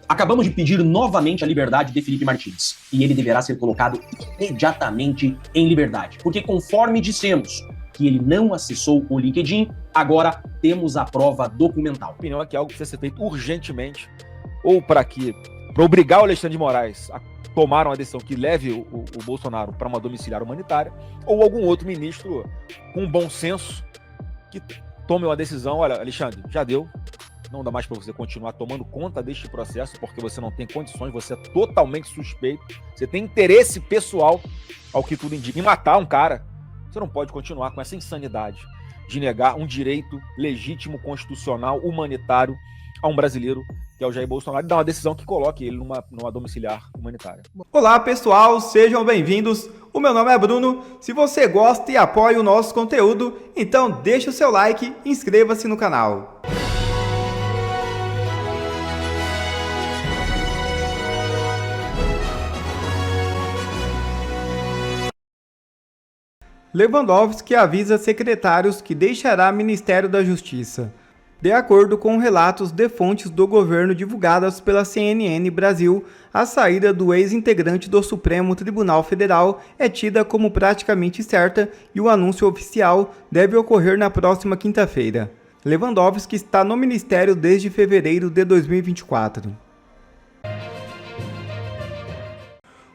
Acabamos de pedir novamente a liberdade de Felipe Martins e ele deverá ser colocado imediatamente em liberdade, porque conforme dissemos que ele não acessou o LinkedIn, agora temos a prova documental. A opinião é que algo precisa ser feito urgentemente, ou para obrigar o Alexandre de Moraes a tomar uma decisão que leve o Bolsonaro para uma domiciliar humanitária, ou algum outro ministro com bom senso que tome uma decisão. Olha, Alexandre, já deu. Não dá mais para você continuar tomando conta deste processo, porque você não tem condições, você é totalmente suspeito, você tem interesse pessoal, ao que tudo indica, em matar um cara. Você não pode continuar com essa insanidade de negar um direito legítimo, constitucional, humanitário a um brasileiro, que é o Jair Bolsonaro, e dar uma decisão que coloque ele numa domiciliar humanitária. Olá pessoal, sejam bem-vindos. O meu nome é Bruno. Se você gosta e apoia o nosso conteúdo, então deixa o seu like e inscreva-se no canal. Lewandowski avisa secretários que deixará Ministério da Justiça. De acordo com relatos de fontes do governo divulgadas pela CNN Brasil, a saída do ex-integrante do Supremo Tribunal Federal é tida como praticamente certa e o anúncio oficial deve ocorrer na próxima quinta-feira. Lewandowski está no ministério desde fevereiro de 2024.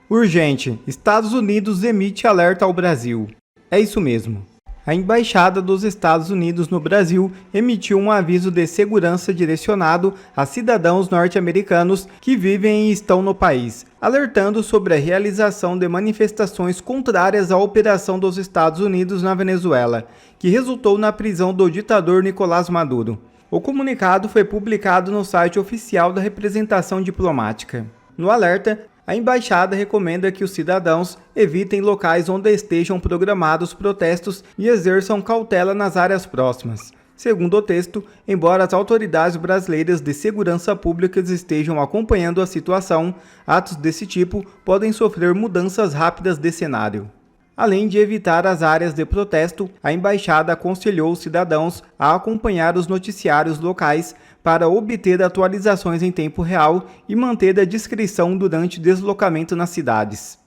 Urgente: Estados Unidos emite alerta ao Brasil. É isso mesmo. A Embaixada dos Estados Unidos no Brasil emitiu um aviso de segurança direcionado a cidadãos norte-americanos que vivem e estão no país, alertando sobre a realização de manifestações contrárias à operação dos Estados Unidos na Venezuela, que resultou na prisão do ditador Nicolás Maduro. O comunicado foi publicado no site oficial da representação diplomática. No alerta, a embaixada recomenda que os cidadãos evitem locais onde estejam programados protestos e exerçam cautela nas áreas próximas. Segundo o texto, embora as autoridades brasileiras de segurança pública estejam acompanhando a situação, atos desse tipo podem sofrer mudanças rápidas de cenário. Além de evitar as áreas de protesto, a embaixada aconselhou os cidadãos a acompanhar os noticiários locais para obter atualizações em tempo real e manter a discrição durante deslocamento nas cidades.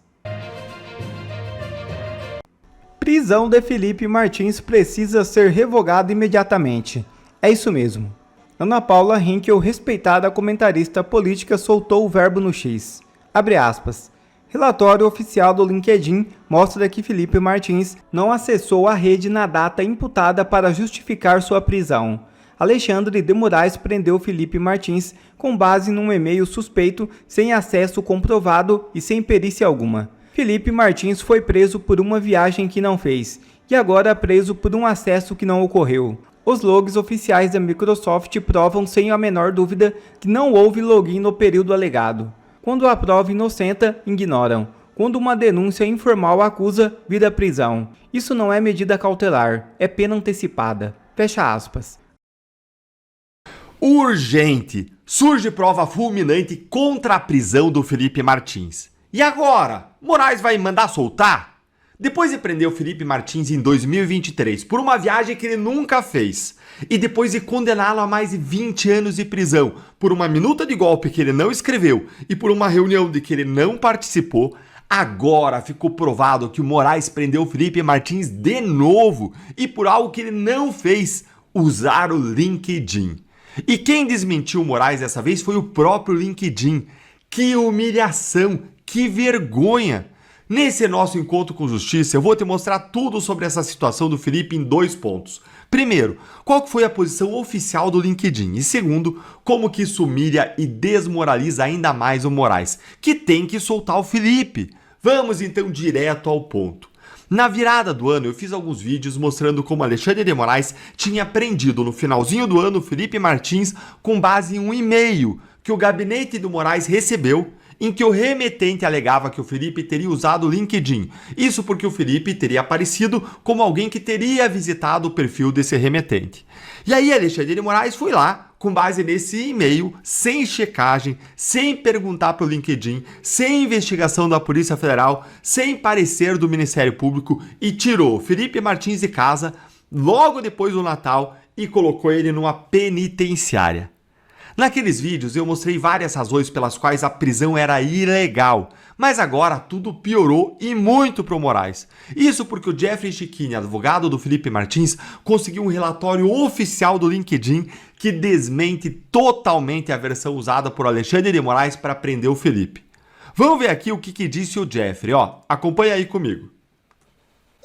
Prisão de Felipe Martins precisa ser revogada imediatamente. É isso mesmo. Ana Paula Henkel, respeitada comentarista política, soltou o verbo no X. Abre aspas. Relatório oficial do LinkedIn mostra que Felipe Martins não acessou a rede na data imputada para justificar sua prisão. Alexandre de Moraes prendeu Felipe Martins com base num e-mail suspeito, sem acesso comprovado e sem perícia alguma. Felipe Martins foi preso por uma viagem que não fez e agora preso por um acesso que não ocorreu. Os logs oficiais da Microsoft provam sem a menor dúvida que não houve login no período alegado. Quando a prova inocenta, ignoram. Quando uma denúncia informal acusa, vira prisão. Isso não é medida cautelar, é pena antecipada. Fecha aspas. Urgente! Surge prova fulminante contra a prisão do Felipe Martins. E agora? Moraes vai mandar soltar? Depois de prender o Felipe Martins em 2023 por uma viagem que ele nunca fez, e depois de condená-lo a mais de 20 anos de prisão por uma minuta de golpe que ele não escreveu e por uma reunião de que ele não participou, agora ficou provado que o Moraes prendeu o Felipe Martins de novo e por algo que ele não fez, usar o LinkedIn. E quem desmentiu o Moraes dessa vez foi o próprio LinkedIn. Que humilhação, que vergonha! Nesse nosso encontro com justiça, eu vou te mostrar tudo sobre essa situação do Felipe em 2 pontos. Primeiro, qual foi a posição oficial do LinkedIn? E segundo, como que isso humilha e desmoraliza ainda mais o Moraes, que tem que soltar o Felipe. Vamos então direto ao ponto. Na virada do ano, eu fiz alguns vídeos mostrando como Alexandre de Moraes tinha prendido no finalzinho do ano o Felipe Martins com base em um e-mail que o gabinete do Moraes recebeu, em que o remetente alegava que o Felipe teria usado o LinkedIn. Isso porque o Felipe teria aparecido como alguém que teria visitado o perfil desse remetente. E aí Alexandre de Moraes foi lá, com base nesse e-mail, sem checagem, sem perguntar para o LinkedIn, sem investigação da Polícia Federal, sem parecer do Ministério Público, e tirou Felipe Martins de casa logo depois do Natal e colocou ele numa penitenciária. Naqueles vídeos eu mostrei várias razões pelas quais a prisão era ilegal, mas agora tudo piorou e muito pro Moraes. Isso porque o Jeffrey Checchini, advogado do Felipe Martins, conseguiu um relatório oficial do LinkedIn que desmente totalmente a versão usada por Alexandre de Moraes para prender o Felipe. Vamos ver aqui o que disse o Jeffrey, acompanha aí comigo.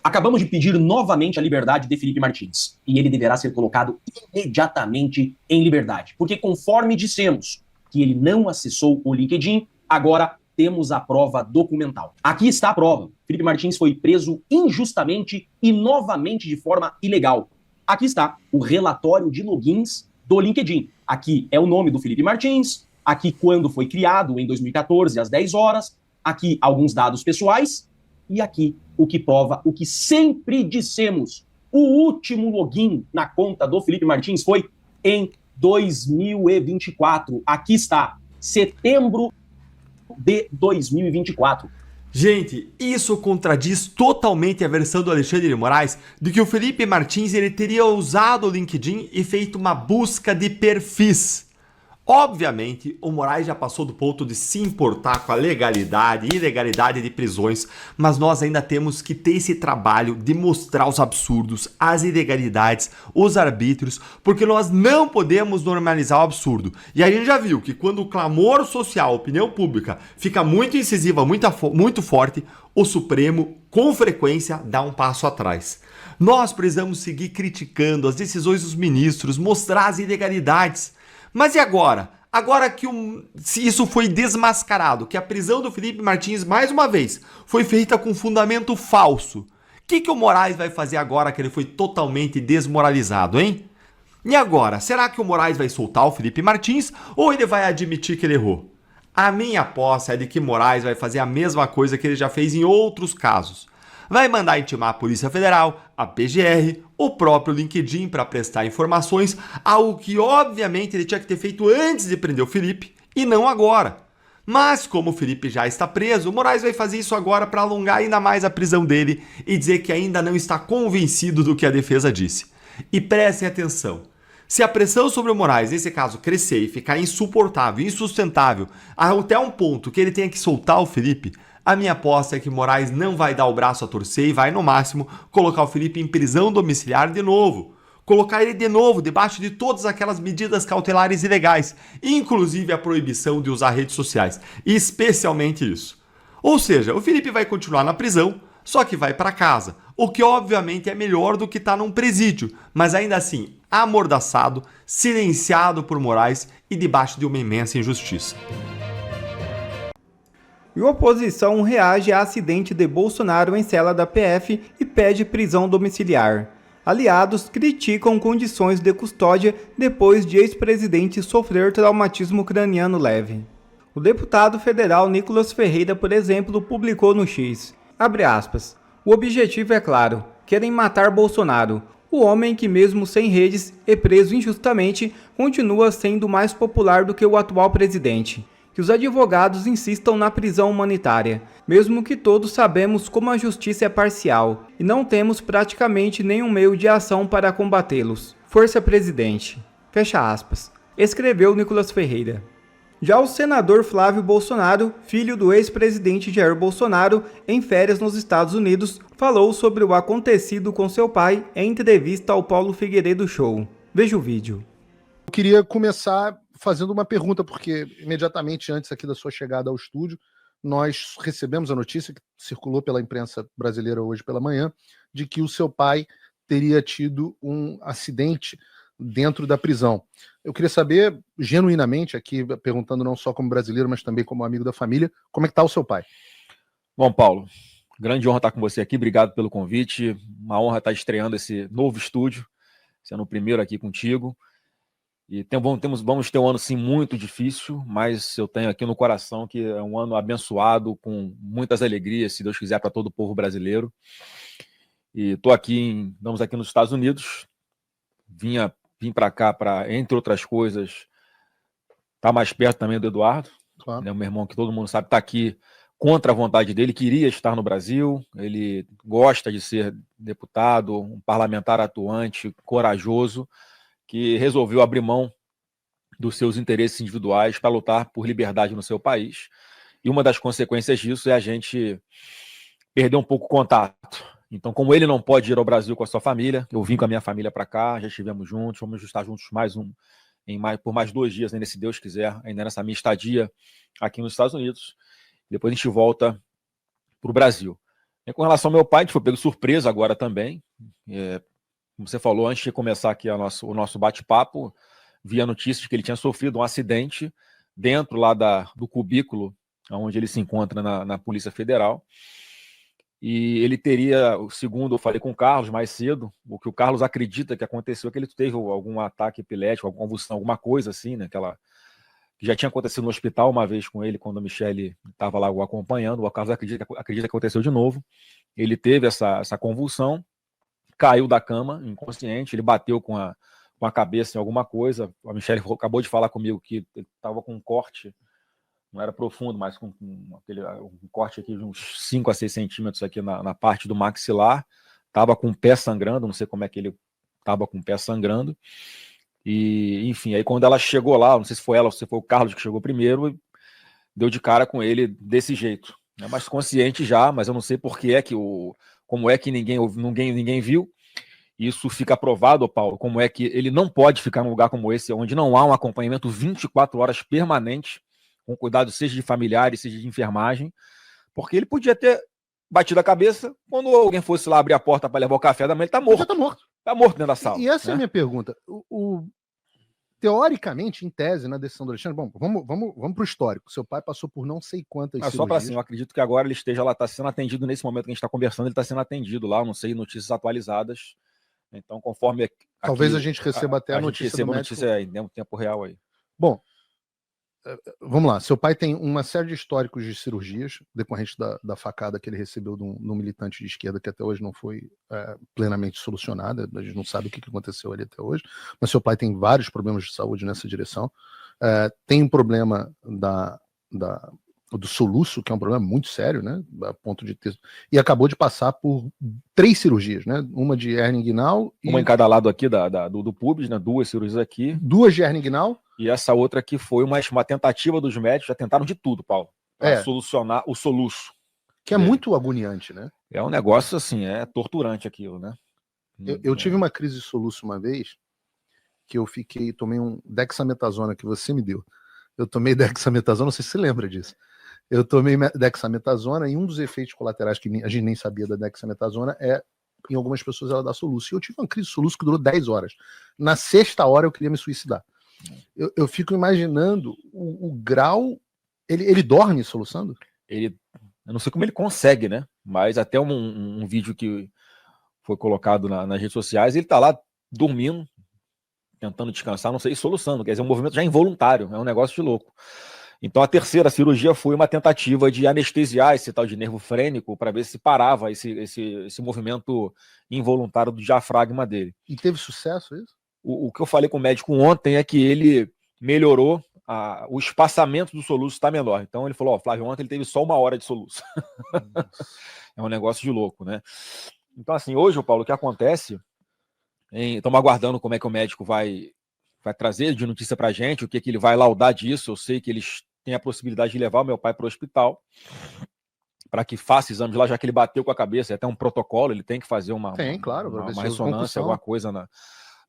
Acabamos de pedir novamente a liberdade de Felipe Martins, e ele deverá ser colocado imediatamente em liberdade, porque conforme dissemos que ele não acessou o LinkedIn, agora temos a prova documental. Aqui está a prova. Felipe Martins foi preso injustamente e novamente de forma ilegal. Aqui está o relatório de logins do LinkedIn. Aqui é o nome do Felipe Martins, aqui quando foi criado, em 2014, às 10 horas, aqui alguns dados pessoais, e aqui o que prova o que sempre dissemos. O último login na conta do Felipe Martins foi em 2024. Aqui está, setembro de 2024. Gente, isso contradiz totalmente a versão do Alexandre de Moraes de que o Felipe Martins ele teria usado o LinkedIn e feito uma busca de perfis. Obviamente, o Moraes já passou do ponto de se importar com a legalidade e ilegalidade de prisões, mas nós ainda temos que ter esse trabalho de mostrar os absurdos, as ilegalidades, os arbítrios, porque nós não podemos normalizar o absurdo. E a gente já viu que quando o clamor social, a opinião pública, fica muito incisiva, muito forte, o Supremo, com frequência, dá um passo atrás. Nós precisamos seguir criticando as decisões dos ministros, mostrar as ilegalidades. Mas e agora? Agora que se isso foi desmascarado, que a prisão do Felipe Martins, mais uma vez, foi feita com fundamento falso, o que o Moraes vai fazer agora que ele foi totalmente desmoralizado, hein? E agora, será que o Moraes vai soltar o Felipe Martins ou ele vai admitir que ele errou? A minha aposta é de que Moraes vai fazer a mesma coisa que ele já fez em outros casos. Vai mandar intimar a Polícia Federal, a PGR, o próprio LinkedIn para prestar informações, algo que obviamente ele tinha que ter feito antes de prender o Felipe e não agora. Mas como o Felipe já está preso, o Moraes vai fazer isso agora para alongar ainda mais a prisão dele e dizer que ainda não está convencido do que a defesa disse. E prestem atenção. Se a pressão sobre o Moraes, nesse caso, crescer e ficar insuportável, insustentável, até um ponto que ele tenha que soltar o Felipe, a minha aposta é que Moraes não vai dar o braço a torcer e vai, no máximo, colocar o Felipe em prisão domiciliar de novo. Colocar ele de novo debaixo de todas aquelas medidas cautelares ilegais, inclusive a proibição de usar redes sociais, e especialmente isso. Ou seja, o Felipe vai continuar na prisão, só que vai para casa, o que obviamente é melhor do que estar num presídio, mas ainda assim, amordaçado, silenciado por Moraes e debaixo de uma imensa injustiça. E a oposição reage a acidente de Bolsonaro em cela da PF e pede prisão domiciliar. Aliados criticam condições de custódia depois de ex-presidente sofrer traumatismo craniano leve. O deputado federal Nicolas Ferreira, por exemplo, publicou no X, abre aspas, o objetivo é claro, querem matar Bolsonaro, o homem que mesmo sem redes e preso injustamente continua sendo mais popular do que o atual presidente. Que os advogados insistam na prisão humanitária, mesmo que todos sabemos como a justiça é parcial e não temos praticamente nenhum meio de ação para combatê-los. Força presidente. Fecha aspas. Escreveu Nicolas Ferreira. Já o senador Flávio Bolsonaro, filho do ex-presidente Jair Bolsonaro, em férias nos Estados Unidos, falou sobre o acontecido com seu pai em entrevista ao Paulo Figueiredo Show. Veja o vídeo. Eu queria começar fazendo uma pergunta, porque imediatamente antes aqui da sua chegada ao estúdio, nós recebemos a notícia que circulou pela imprensa brasileira hoje pela manhã, de que o seu pai teria tido um acidente dentro da prisão. Eu queria saber, genuinamente, aqui perguntando não só como brasileiro, mas também como amigo da família, como é que está o seu pai? Bom, Paulo, grande honra estar com você aqui, obrigado pelo convite, uma honra estar estreando esse novo estúdio, sendo o primeiro aqui contigo. E vamos ter um ano, sim, muito difícil, mas eu tenho aqui no coração que é um ano abençoado, com muitas alegrias, se Deus quiser, para todo o povo brasileiro. E estamos aqui nos Estados Unidos, vim para cá para, entre outras coisas, estar mais perto também do Eduardo, Claro. né, o meu irmão, que todo mundo sabe, está aqui contra a vontade dele, queria estar no Brasil, ele gosta de ser deputado, um parlamentar atuante, corajoso, que resolveu abrir mão dos seus interesses individuais para lutar por liberdade no seu país. E uma das consequências disso é a gente perder um pouco o contato. Então, como ele não pode ir ao Brasil com a sua família, eu vim com a minha família para cá, já estivemos juntos, vamos estar juntos por mais 2 dias, ainda se Deus quiser, ainda nessa minha estadia aqui nos Estados Unidos. Depois a gente volta para o Brasil. E com relação ao meu pai, a gente foi pego surpresa agora também. Como você falou, antes de começar aqui o nosso bate-papo, vi a notícia de que ele tinha sofrido um acidente dentro lá do cubículo onde ele se encontra na Polícia Federal. E ele teria, segundo eu falei com o Carlos mais cedo, o que o Carlos acredita que aconteceu é que ele teve algum ataque epilético, alguma convulsão, alguma coisa assim, né? Que já tinha acontecido no hospital uma vez com ele, quando a Michelle estava lá o acompanhando. O Carlos acredita que aconteceu de novo. Ele teve essa convulsão, caiu da cama, inconsciente, ele bateu com a cabeça em alguma coisa. A Michelle acabou de falar comigo que ele estava com um corte, não era profundo, mas com um corte aqui de uns 5 a 6 centímetros aqui na parte do maxilar. Estava com o pé sangrando, não sei como é que ele estava com o pé sangrando. E, enfim, aí quando ela chegou lá, não sei se foi ela ou se foi o Carlos que chegou primeiro, deu de cara com ele desse jeito. Né? Mas consciente já, mas eu não sei por que como é que ninguém viu. Isso fica provado, Paulo, como é que ele não pode ficar num lugar como esse, onde não há um acompanhamento 24 horas permanente, com cuidado seja de familiares, seja de enfermagem, porque ele podia ter batido a cabeça, quando alguém fosse lá abrir a porta para levar o café da manhã, ele está morto. Já tá morto. Está morto dentro da sala. E essa é a minha pergunta. Teoricamente, em tese, na decisão do Alexandre, bom, vamos para o histórico. Seu pai passou por não sei quantas Só para assim, eu cirurgias. acredito que agora ele esteja lá, está sendo atendido nesse momento que a gente está conversando, ele está sendo atendido lá, eu não sei, notícias atualizadas. Então, conforme Talvez a gente receba até a gente notícia receba do a médico. notícia em tempo real aí. Bom, vamos lá. Seu pai tem uma série de históricos de cirurgias decorrentes da facada que ele recebeu de um militante de esquerda que até hoje não foi plenamente solucionada. A gente não sabe o que aconteceu ali até hoje. Mas seu pai tem vários problemas de saúde nessa direção. Tem um problema do soluço, que é um problema muito sério, né? A ponto de ter. E acabou de passar por 3 cirurgias, né? Uma de hernia inguinal. Uma em cada lado aqui do pubis, né? 2 cirurgias aqui. 2 de hernia inguinal. E essa outra aqui foi uma tentativa dos médicos, já tentaram de tudo, Paulo, para solucionar o soluço. Que é muito agoniante, né? É um negócio assim, é torturante aquilo, né? Eu tive uma crise de soluço uma vez, que eu tomei um dexametasona que você me deu. Eu tomei dexametasona, não sei se você lembra disso. Eu tomei dexametasona e um dos efeitos colaterais que a gente nem sabia da dexametasona em algumas pessoas, ela dá soluço. E eu tive uma crise de soluço que durou 10 horas. Na 6ª hora eu queria me suicidar. Eu fico imaginando o grau. Ele dorme soluçando? Eu não sei como ele consegue, né? Mas até um vídeo que foi colocado nas redes sociais, ele tá lá dormindo, tentando descansar, não sei, soluçando. Quer dizer, um movimento já involuntário, é um negócio de louco. Então a 3ª cirurgia foi uma tentativa de anestesiar esse tal de nervo frênico para ver se parava esse movimento involuntário do diafragma dele. E teve sucesso isso? O que eu falei com o médico ontem é que ele melhorou, o espaçamento do soluço está menor. Então ele falou, Flávio, ontem ele teve só 1 hora de soluço. É um negócio de louco, né? Então assim, hoje, Paulo, o que acontece, estamos aguardando como é que o médico vai trazer de notícia para a gente, o que ele vai laudar disso. Eu sei que eles têm a possibilidade de levar o meu pai para o hospital para que faça exames lá, já que ele bateu com a cabeça, é até um protocolo, ele tem que fazer uma ressonância, alguma coisa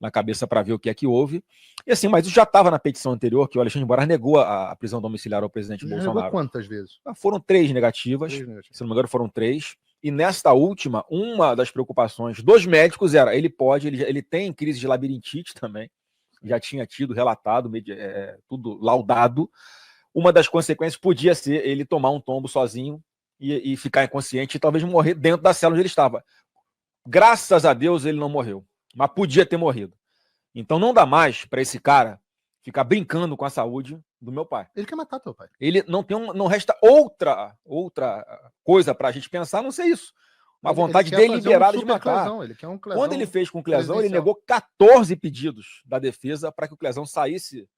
na cabeça para ver o que é que houve. E assim, mas isso já estava na petição anterior, que o Alexandre de Moraes negou a prisão domiciliar ao presidente Bolsonaro. Negou quantas vezes? Foram 3 negativas, se não me engano foram 3. E nesta última, uma das preocupações dos médicos era, ele tem crise de labirintite também, já tinha tido relatado, tudo laudado. Uma das consequências podia ser ele tomar um tombo sozinho e ficar inconsciente e talvez morrer dentro da cela onde ele estava. Graças a Deus ele não morreu, mas podia ter morrido. Então não dá mais para esse cara ficar brincando com a saúde do meu pai. Ele quer matar teu pai. Ele não resta outra coisa para a gente pensar, a não ser isso. Uma vontade deliberada de matar. Quando ele fez com o Clezão, ele negou 14 pedidos da defesa para que o Clezão saísse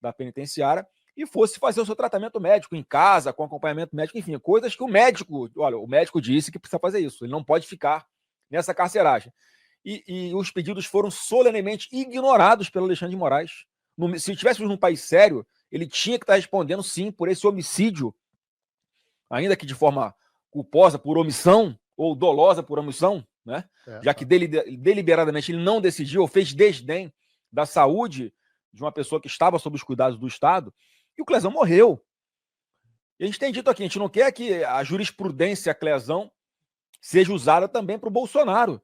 da penitenciária e fosse fazer o seu tratamento médico em casa, com acompanhamento médico, enfim, coisas que o médico disse que precisa fazer isso. Ele não pode ficar nessa carceragem. E os pedidos foram solenemente ignorados pelo Alexandre de Moraes Se estivéssemos num país sério, ele tinha que estar respondendo, sim, por esse homicídio, ainda que de forma culposa, por omissão, ou dolosa por omissão, né? Já que deliberadamente ele não decidiu ou fez desdém da saúde de uma pessoa que estava sob os cuidados do Estado, e o Clezão morreu. E a gente tem dito aqui, a gente não quer que a jurisprudência Clezão seja usada também para o Bolsonaro,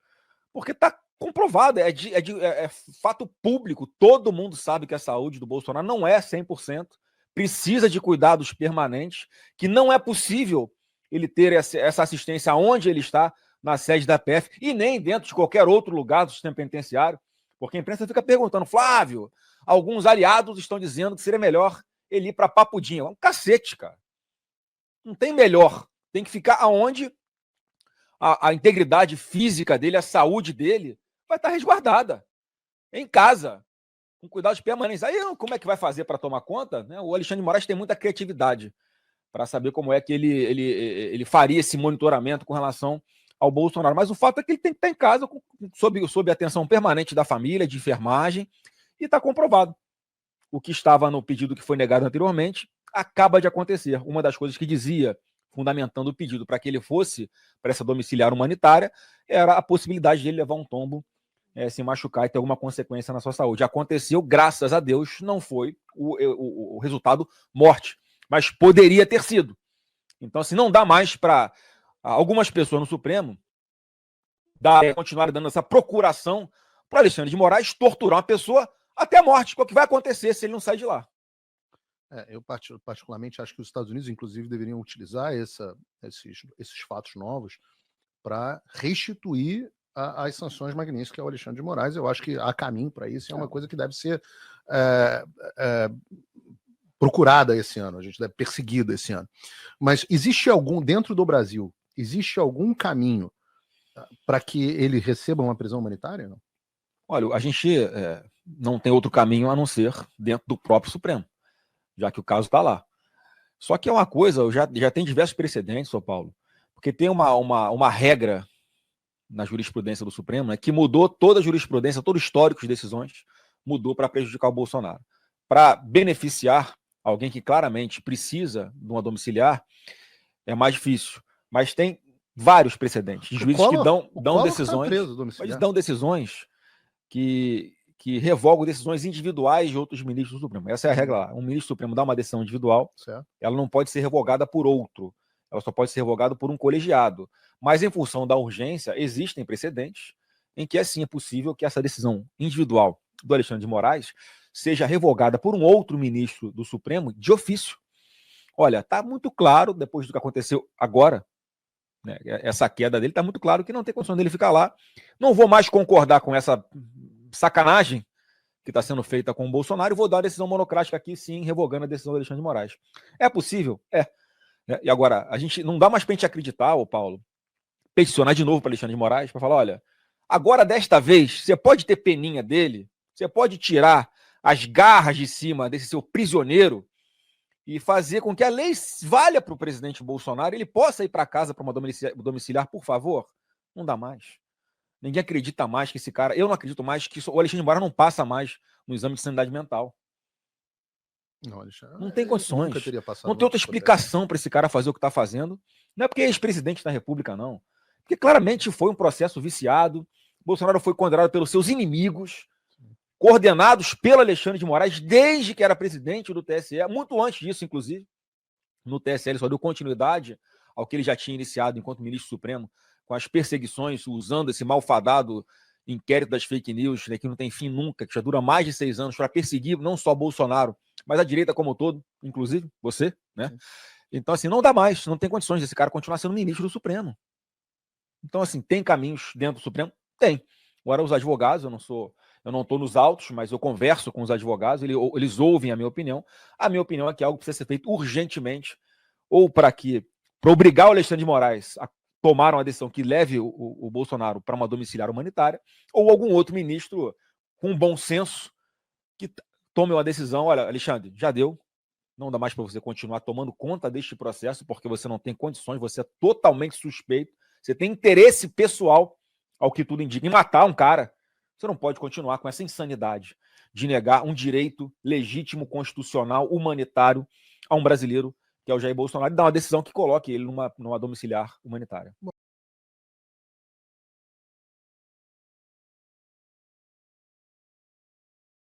porque está comprovado, é fato público, todo mundo sabe que a saúde do Bolsonaro não é 100%, precisa de cuidados permanentes, que não é possível ele ter essa assistência onde ele está, na sede da PF, e nem dentro de qualquer outro lugar do sistema penitenciário, porque a imprensa fica perguntando, Flávio, alguns aliados estão dizendo que seria melhor ele ir para Papudinha. É um cacete, cara. Não tem melhor. Tem que ficar aonde a integridade física dele, a saúde dele, vai estar resguardada. Em casa, com cuidados permanentes. Aí, como é que vai fazer para tomar conta? Né? O Alexandre de Moraes tem muita criatividade para saber como é que ele faria esse monitoramento com relação ao Bolsonaro. Mas o fato é que ele tem que estar em casa sob a atenção permanente da família, de enfermagem, e está comprovado. O que estava no pedido que foi negado anteriormente acaba de acontecer. Uma das coisas que dizia, fundamentando o pedido para que ele fosse para essa domiciliar humanitária, era a possibilidade de ele levar um tombo, se machucar e ter alguma consequência na sua saúde. Aconteceu, graças a Deus, não foi o resultado morte, mas poderia ter sido. Então, assim, não dá mais para algumas pessoas no Supremo continuarem dando essa procuração para Alexandre de Moraes torturar uma pessoa até a morte, que é o que vai acontecer se ele não sair de lá. Eu particularmente acho que os Estados Unidos, inclusive, deveriam utilizar esses fatos novos para restituir as sanções magníficas ao Alexandre de Moraes. Eu acho que há caminho para isso, é uma coisa que deve ser procurada esse ano, a gente deve perseguida esse ano. Mas existe dentro do Brasil, existe algum caminho para que ele receba uma prisão humanitária? Não? Olha, a gente não tem outro caminho a não ser dentro do próprio Supremo, já que o caso está lá. Só que é uma coisa, já tem diversos precedentes, São Paulo, porque tem uma regra na jurisprudência do Supremo, né, que mudou toda a jurisprudência, todo o histórico de decisões, mudou para prejudicar o Bolsonaro. Para beneficiar alguém que claramente precisa de uma domiciliar, é mais difícil. Mas tem vários precedentes de juízes que dão decisões, mas dão decisões que revogam decisões individuais de outros ministros do Supremo. Essa é a regra lá. Um ministro do Supremo dá uma decisão individual, certo, ela não pode ser revogada por outro. Ela só pode ser revogada por um colegiado. Mas, em função da urgência, existem precedentes em que, assim, é possível que essa decisão individual do Alexandre de Moraes seja revogada por um outro ministro do Supremo de ofício. Olha, está muito claro, depois do que aconteceu agora, né, essa queda dele, está muito claro que não tem condição dele ficar lá. Não vou mais concordar com essa sacanagem que está sendo feita com o Bolsonaro e vou dar a decisão monocrática aqui, sim, revogando a decisão do Alexandre de Moraes. É possível? É. E agora, a gente não dá mais para a gente acreditar, ô Paulo, peticionar de novo para Alexandre de Moraes, para falar, olha, agora desta vez, você pode ter peninha dele, você pode tirar as garras de cima desse seu prisioneiro e fazer com que a lei valha para o presidente Bolsonaro, ele possa ir para casa para uma domiciliar, por favor? Não dá mais. Ninguém acredita mais que esse cara, eu não acredito mais que o Alexandre de Moraes não passa mais no exame de sanidade mental. Não tem condições. Não tem outra explicação para esse cara fazer o que está fazendo. Não é porque é ex-presidente da República, não. Porque claramente foi um processo viciado. Bolsonaro foi condenado pelos seus inimigos, coordenados pelo Alexandre de Moraes desde que era presidente do TSE, muito antes disso, inclusive. No TSE ele só deu continuidade ao que ele já tinha iniciado enquanto ministro supremo, com as perseguições, usando esse malfadado inquérito das fake news, né, que não tem fim nunca, que já dura mais de 6 anos, para perseguir não só Bolsonaro, mas a direita como um todo, inclusive você, né? Então, assim, não dá mais, não tem condições desse cara continuar sendo ministro do Supremo. Então, assim, tem caminhos dentro do Supremo? Tem. Agora, os advogados, eu não estou nos autos, mas eu converso com os advogados, eles ouvem a minha opinião. A minha opinião é que algo precisa ser feito urgentemente, ou para obrigar o Alexandre de Moraes a tomar uma decisão que leve o Bolsonaro para uma domiciliar humanitária, ou algum outro ministro com bom senso que tome uma decisão. Olha, Alexandre, já deu, não dá mais para você continuar tomando conta deste processo, porque você não tem condições, você é totalmente suspeito, você tem interesse pessoal, ao que tudo indica, em matar um cara. Você não pode continuar com essa insanidade. de negar um direito legítimo, constitucional, humanitário a um brasileiro, que é o Jair Bolsonaro, e dar uma decisão que coloque ele numa domiciliar humanitária.